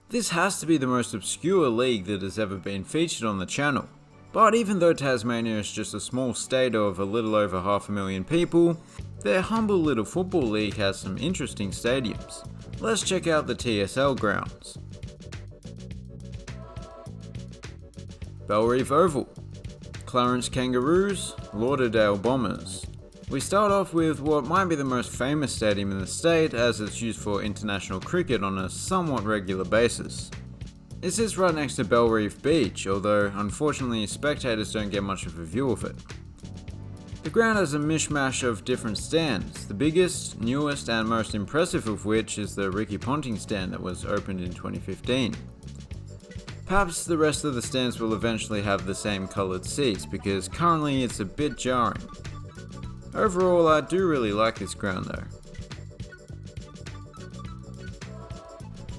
This has to be the most obscure league that has ever been featured on the channel. But even though Tasmania is just a small state of a little over 500,000 people, their humble little football league has some interesting stadiums. Let's check out the TSL grounds. Bellerive Oval, Clarence Kangaroos, Lauderdale Bombers. We start off with what might be the most famous stadium in the state, as it's used for international cricket on a somewhat regular basis. It sits right next to Bellerive Beach, although unfortunately spectators don't get much of a view of it. The ground has a mishmash of different stands, the biggest, newest and most impressive of which is the Ricky Ponting stand that was opened in 2015. Perhaps the rest of the stands will eventually have the same coloured seats, because currently it's a bit jarring. Overall, I do really like this ground though.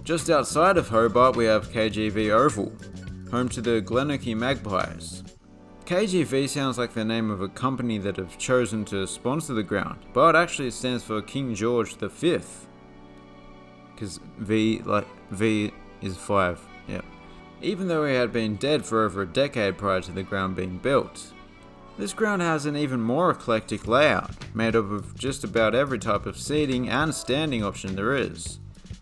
Just outside of Hobart we have KGV Oval, home to the Glenorchy Magpies. KGV sounds like the name of a company that have chosen to sponsor the ground, but actually it stands for King George V. Because V is 5, yep. Even though he had been dead for over a decade prior to the ground being built. This ground has an even more eclectic layout, made up of just about every type of seating and standing option there is,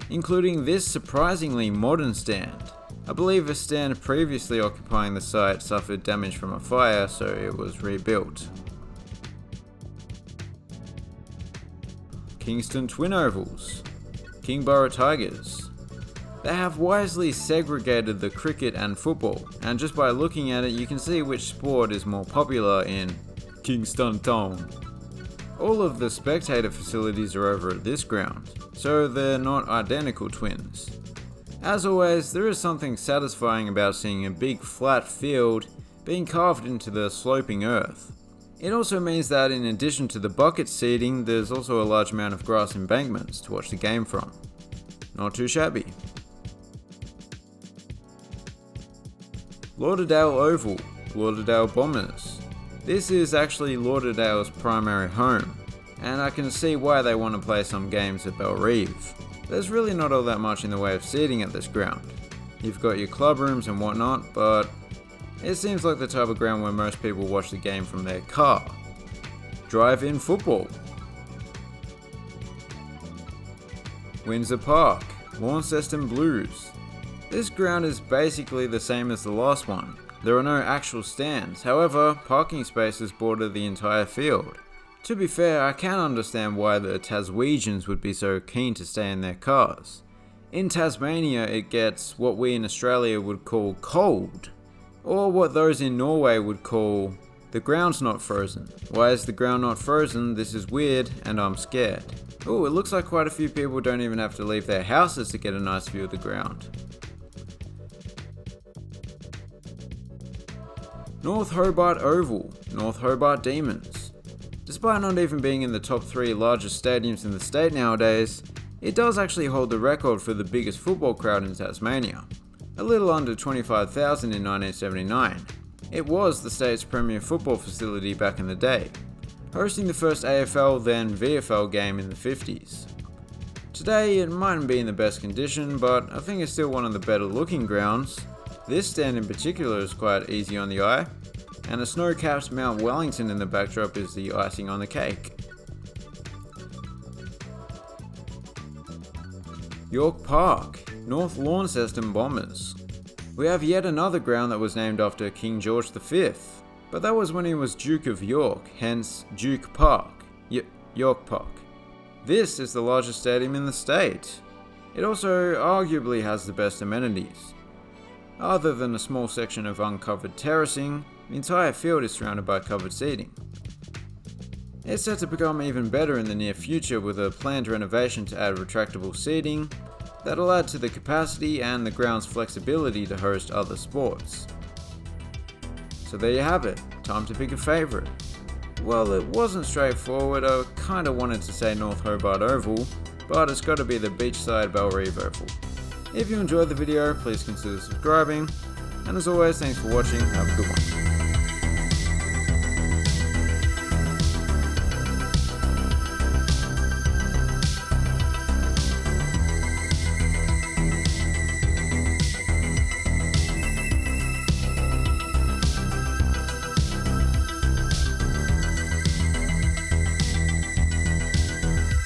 including this surprisingly modern stand. I believe a stand previously occupying the site suffered damage from a fire, so it was rebuilt. Kingston Twin Ovals, Kingborough Tigers. They have wisely segregated the cricket and football, and just by looking at it you can see which sport is more popular in Kingston Town. All of the spectator facilities are over at this ground, so they're not identical twins. As always, there is something satisfying about seeing a big flat field being carved into the sloping earth. It also means that in addition to the bucket seating, there's also a large amount of grass embankments to watch the game from. Not too shabby. Lauderdale Oval, Lauderdale Bombers. This is actually Lauderdale's primary home, and I can see why they want to play some games at Bellerive. There's really not all that much in the way of seating at this ground. You've got your club rooms and whatnot, but it seems like the type of ground where most people watch the game from their car. Drive-in football. Windsor Park, Launceston Blues. This ground is basically the same as the last one. There are no actual stands, however, parking spaces border the entire field. To be fair, I can understand why the Taswegians would be so keen to stay in their cars. In Tasmania it gets what we in Australia would call cold, or what those in Norway would call the ground's not frozen. Why is the ground not frozen? This is weird and I'm scared. Oh, it looks like quite a few people don't even have to leave their houses to get a nice view of the ground. North Hobart Oval, North Hobart Demons. Despite not even being in the top 3 largest stadiums in the state nowadays, it does actually hold the record for the biggest football crowd in Tasmania, a little under 25,000 in 1979. It was the state's premier football facility back in the day, hosting the first AFL then VFL game in the 50s. Today it mightn't be in the best condition, but I think it's still one of the better looking grounds. This stand in particular is quite easy on the eye, and a snow-capped Mount Wellington in the backdrop is the icing on the cake. York Park, North Launceston Bombers. We have yet another ground that was named after King George V, but that was when he was Duke of York, hence Duke Park, York Park. This is the largest stadium in the state. It also arguably has the best amenities. Other than a small section of uncovered terracing, the entire field is surrounded by covered seating. It's set to become even better in the near future with a planned renovation to add retractable seating that'll add to the capacity and the ground's flexibility to host other sports. So there you have it, time to pick a favourite. Well, it wasn't straightforward. I kinda wanted to say North Hobart Oval, but it's gotta be the beachside Bellerive Oval. If you enjoyed the video, please consider subscribing, and as always, thanks for watching, have a good one.